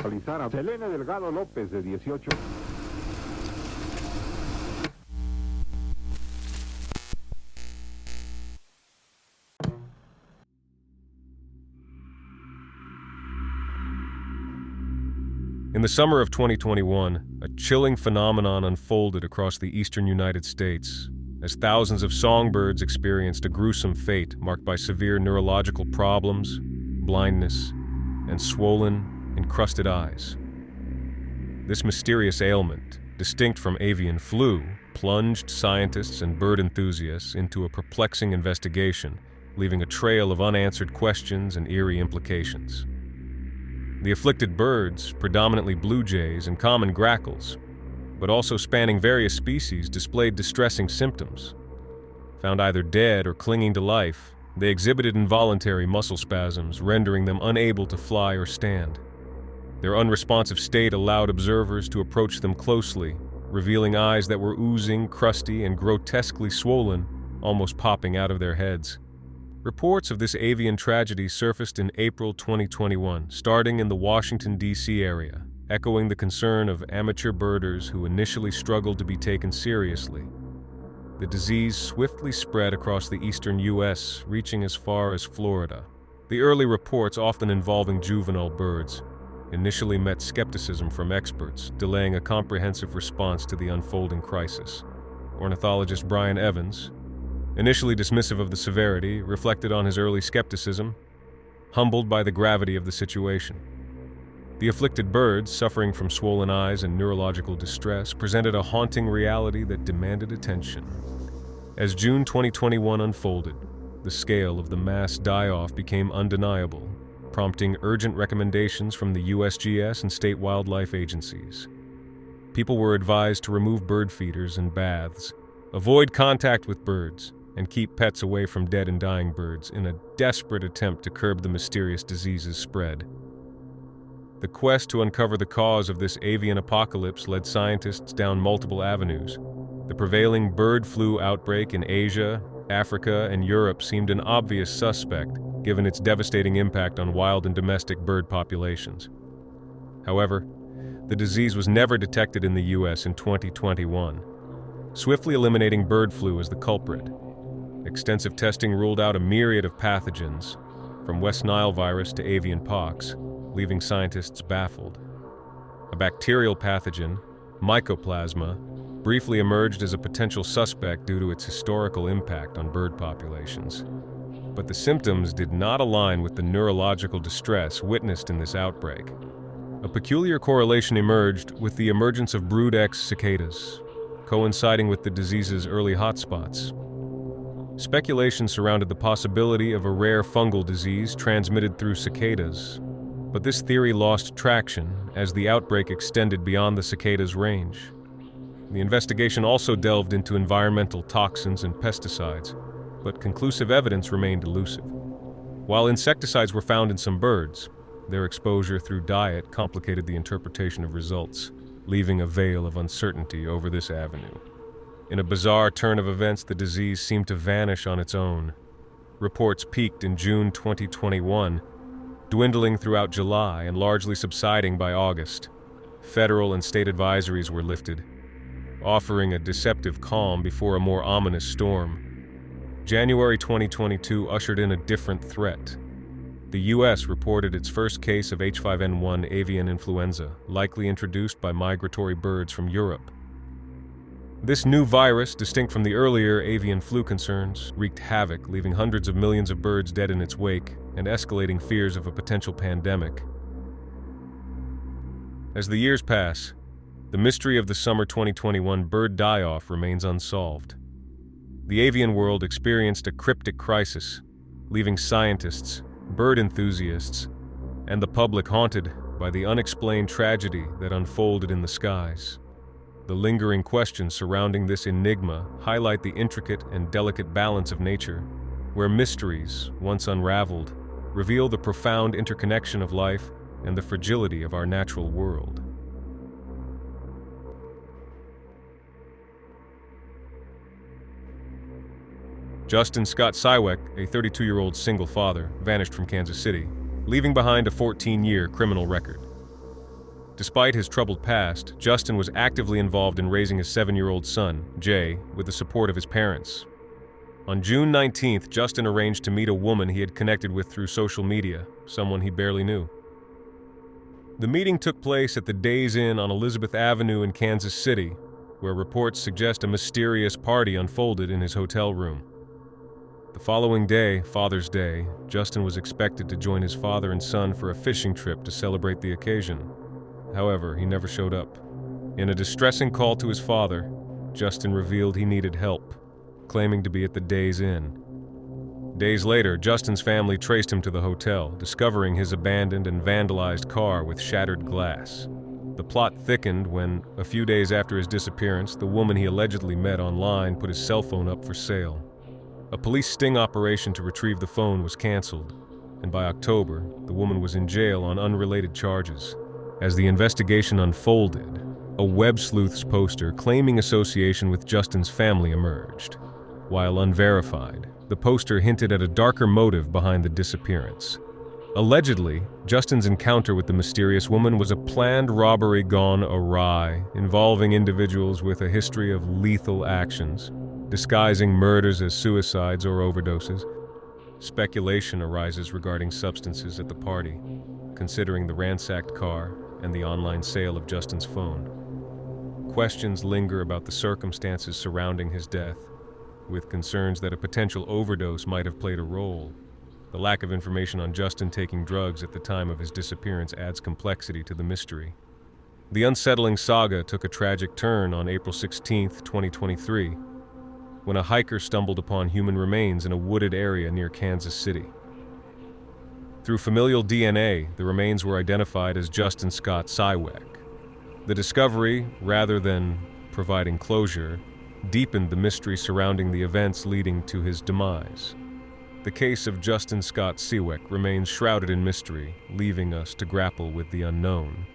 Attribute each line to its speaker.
Speaker 1: localizar a Selene Delgado López, de 18.
Speaker 2: In the summer of 2021, a chilling phenomenon unfolded across the eastern United States as thousands of songbirds experienced a gruesome fate marked by severe neurological problems, blindness, and swollen, encrusted eyes. This mysterious ailment, distinct from avian flu, plunged scientists and bird enthusiasts into a perplexing investigation, leaving a trail of unanswered questions and eerie implications. The afflicted birds, predominantly blue jays and common grackles, but also spanning various species, displayed distressing symptoms. Found either dead or clinging to life, they exhibited involuntary muscle spasms, rendering them unable to fly or stand. Their unresponsive state allowed observers to approach them closely, revealing eyes that were oozing, crusty, and grotesquely swollen, almost popping out of their heads. Reports of this avian tragedy surfaced in April 2021, starting in the Washington, D.C. area, echoing the concern of amateur birders who initially struggled to be taken seriously. The disease swiftly spread across the eastern U.S., reaching as far as Florida. The early reports, often involving juvenile birds, initially met skepticism from experts, delaying a comprehensive response to the unfolding crisis. Ornithologist Brian Evans, initially dismissive of the severity, reflected on his early skepticism, humbled by the gravity of the situation. The afflicted birds, suffering from swollen eyes and neurological distress, presented a haunting reality that demanded attention. As June 2021 unfolded, the scale of the mass die-off became undeniable, prompting urgent recommendations from the USGS and state wildlife agencies. People were advised to remove bird feeders and baths, avoid contact with birds, and keep pets away from dead and dying birds in a desperate attempt to curb the mysterious disease's spread. The quest to uncover the cause of this avian apocalypse led scientists down multiple avenues. The prevailing bird flu outbreak in Asia, Africa, and Europe seemed an obvious suspect, given its devastating impact on wild and domestic bird populations. However, the disease was never detected in the U.S. in 2021, swiftly eliminating bird flu as the culprit. Extensive testing ruled out a myriad of pathogens, from West Nile virus to avian pox, leaving scientists baffled. A bacterial pathogen, Mycoplasma, briefly emerged as a potential suspect due to its historical impact on bird populations. But the symptoms did not align with the neurological distress witnessed in this outbreak. A peculiar correlation emerged with the emergence of Brood X cicadas, coinciding with the disease's early hotspots. Speculation surrounded the possibility of a rare fungal disease transmitted through cicadas, but this theory lost traction as the outbreak extended beyond the cicada's range. The investigation also delved into environmental toxins and pesticides, but conclusive evidence remained elusive. While insecticides were found in some birds, their exposure through diet complicated the interpretation of results, leaving a veil of uncertainty over this avenue. In a bizarre turn of events, the disease seemed to vanish on its own. Reports peaked in June 2021, dwindling throughout July and largely subsiding by August. Federal and state advisories were lifted, offering a deceptive calm before a more ominous storm. January 2022 ushered in a different threat. The U.S. reported its first case of H5N1 avian influenza, likely introduced by migratory birds from Europe. This new virus, distinct from the earlier avian flu concerns, wreaked havoc, leaving hundreds of millions of birds dead in its wake and escalating fears of a potential pandemic. As the years pass, the mystery of the summer 2021 bird die-off remains unsolved. The avian world experienced a cryptic crisis, leaving scientists, bird enthusiasts, and the public haunted by the unexplained tragedy that unfolded in the skies. The lingering questions surrounding this enigma highlight the intricate and delicate balance of nature, where mysteries, once unraveled, reveal the profound interconnection of life and the fragility of our natural world. Justin Scott Syweck, a 32-year-old single father, vanished from Kansas City, leaving behind a 14-year criminal record. Despite his troubled past, Justin was actively involved in raising his 7-year-old son, Jay, with the support of his parents. On June 19th, Justin arranged to meet a woman he had connected with through social media, someone he barely knew. The meeting took place at the Days Inn on Elizabeth Avenue in Kansas City, where reports suggest a mysterious party unfolded in his hotel room. The following day, Father's Day, Justin was expected to join his father and son for a fishing trip to celebrate the occasion. However, he never showed up. In a distressing call to his father, Justin revealed he needed help, claiming to be at the Days Inn. Days later, Justin's family traced him to the hotel, discovering his abandoned and vandalized car with shattered glass. The plot thickened when, a few days after his disappearance, the woman he allegedly met online put his cell phone up for sale. A police sting operation to retrieve the phone was canceled, and by October, the woman was in jail on unrelated charges. As the investigation unfolded, a web sleuth's poster claiming association with Justin's family emerged. While unverified, the poster hinted at a darker motive behind the disappearance. Allegedly, Justin's encounter with the mysterious woman was a planned robbery gone awry, involving individuals with a history of lethal actions, disguising murders as suicides or overdoses. Speculation arises regarding substances at the party, considering the ransacked car and the online sale of Justin's phone. Questions linger about the circumstances surrounding his death, with concerns that a potential overdose might have played a role. The lack of information on Justin taking drugs at the time of his disappearance adds complexity to the mystery. The unsettling saga took a tragic turn on April 16, 2023, when a hiker stumbled upon human remains in a wooded area near Kansas City. Through familial DNA, the remains were identified as Justin Scott Siwek. The discovery, rather than providing closure, deepened the mystery surrounding the events leading to his demise. The case of Justin Scott Siwek remains shrouded in mystery, leaving us to grapple with the unknown.